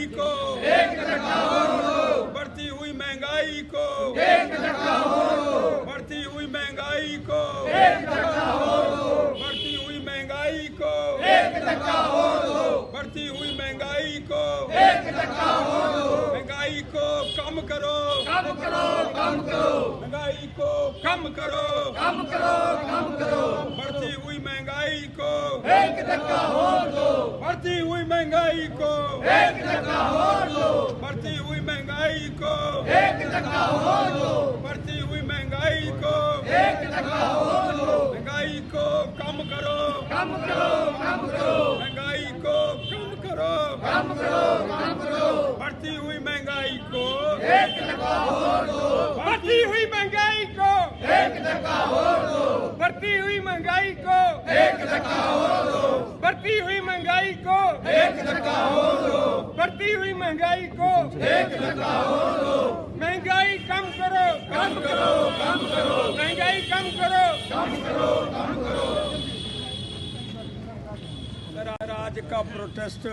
महंगाई को बढ़ती हुई महंगाई को बढ़ती हुई महंगाई को बढ़ती हुई महंगाई को बढ़ती हुई महंगाई को महंगाई को कम करो महंगाई को कम करो बढ़ती हुई महंगाई को बढ़ती हुई महंगाई को बढ़ती हुई महंगाई को बढ़ती हुई महंगाई को महंगाई को कम करो महंगाई को कम करो बढ़ती हुई महंगाई को बढ़ती हुई महंगाई को बढ़ती हुई महंगाई को बढ़ती हुई महंगाई को बढ़ती हुई महंगाई को महंगाई कम करो महंगाई कम करो आज का प्रोटेस्ट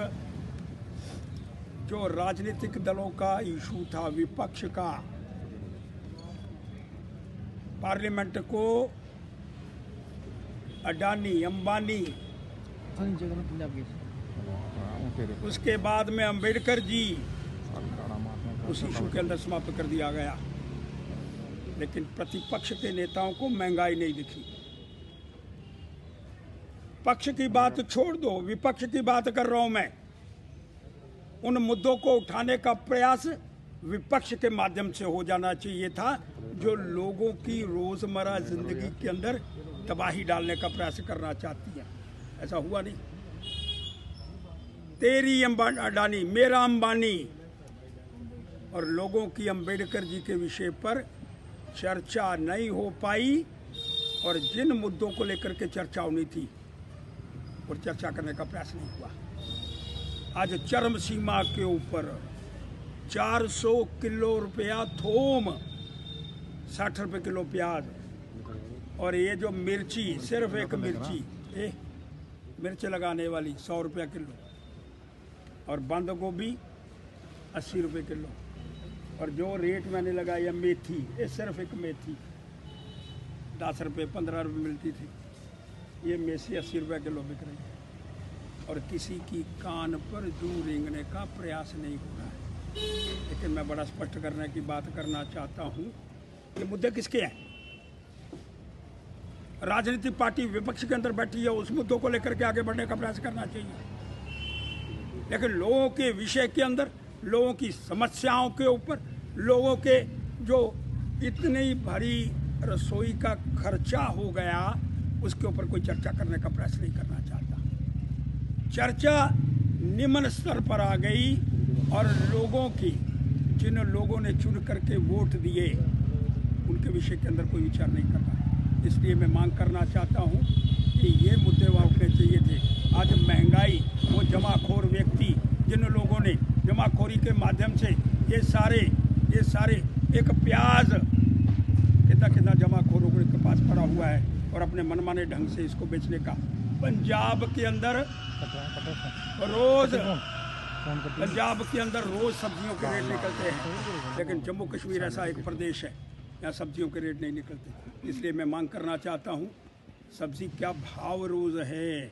जो राजनीतिक दलों का इशू था, विपक्ष का, पार्लियामेंट को अडानी अंबानी, उसके बाद में अंबेडकर जी, उस इशू के अंदर समाप्त कर दिया गया। लेकिन प्रतिपक्ष के नेताओं को महंगाई नहीं दिखी। पक्ष की बात छोड़ दो, विपक्ष की बात कर रहा हूं मैं। उन मुद्दों को उठाने का प्रयास विपक्ष के माध्यम से हो जाना चाहिए था, जो लोगों की रोजमर्रा जिंदगी के अंदर तबाही डालने का प्रयास करना चाहती है। ऐसा हुआ नहीं। तेरी अडानी, मेरा अंबानी और लोगों की अंबेडकर जी के विषय पर चर्चा नहीं हो पाई, और जिन मुद्दों को लेकर के चर्चा होनी थी और चर्चा करने का प्रयास नहीं हुआ। आज चरम सीमा के ऊपर 400 किलो रुपया थोम, 60 रुपये किलो प्याज, और ये जो मिर्ची, सिर्फ एक मिर्ची, मिर्च लगाने वाली 100 रुपया किलो, और बंद गोभी 80 रुपये किलो, और जो रेट मैंने लगाया मेथी, ये सिर्फ एक मेथी 10 रुपये 15 रुपये मिलती थी, ये मेथी 80 रुपये किलो बिक रही है। और किसी की कान पर जू रेंगने का प्रयास नहीं हो रहा है। लेकिन मैं बड़ा स्पष्ट करने की बात करना चाहता हूँ, ये मुद्दे किसके हैं? राजनीतिक पार्टी विपक्ष के अंदर बैठी है, उस मुद्दों को लेकर के आगे बढ़ने का प्रयास करना चाहिए। लेकिन लोगों के विषय के अंदर, लोगों की समस्याओं के ऊपर, लोगों के जो इतनी भारी रसोई का खर्चा हो गया, उसके ऊपर कोई चर्चा करने का प्रयास नहीं करना चाहता। चर्चा निम्न स्तर पर आ गई, और लोगों की, जिन लोगों ने चुन करके वोट दिए, उनके विषय के अंदर कोई विचार नहीं कर रहा है। इसलिए मैं मांग करना चाहता हूं कि ये मुद्दे वहाँ उठने चाहिए थे। आज महंगाई, वो जमाखोर व्यक्ति, जिन लोगों ने जमाखोरी के माध्यम से ये सारे एक प्याज कितना जमाखोरों के पास पड़ा हुआ है, और अपने मनमाने ढंग से इसको बेचने का। पंजाब के अंदर रोज सब्जियों के रेट निकलते हैं, लेकिन जम्मू कश्मीर ऐसा एक प्रदेश है यहाँ सब्जियों के रेट नहीं निकलते। इसलिए मैं मांग करना चाहता हूँ, सब्जी क्या भाव रोज है?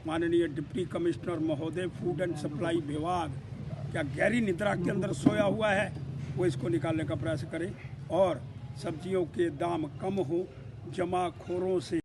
माननीय डिप्टी कमिश्नर महोदय, फूड एंड सप्लाई विभाग क्या गहरी निद्रा के अंदर सोया हुआ है? वो इसको निकालने का प्रयास करें, और सब्जियों के दाम कम हो, जमाखोरों से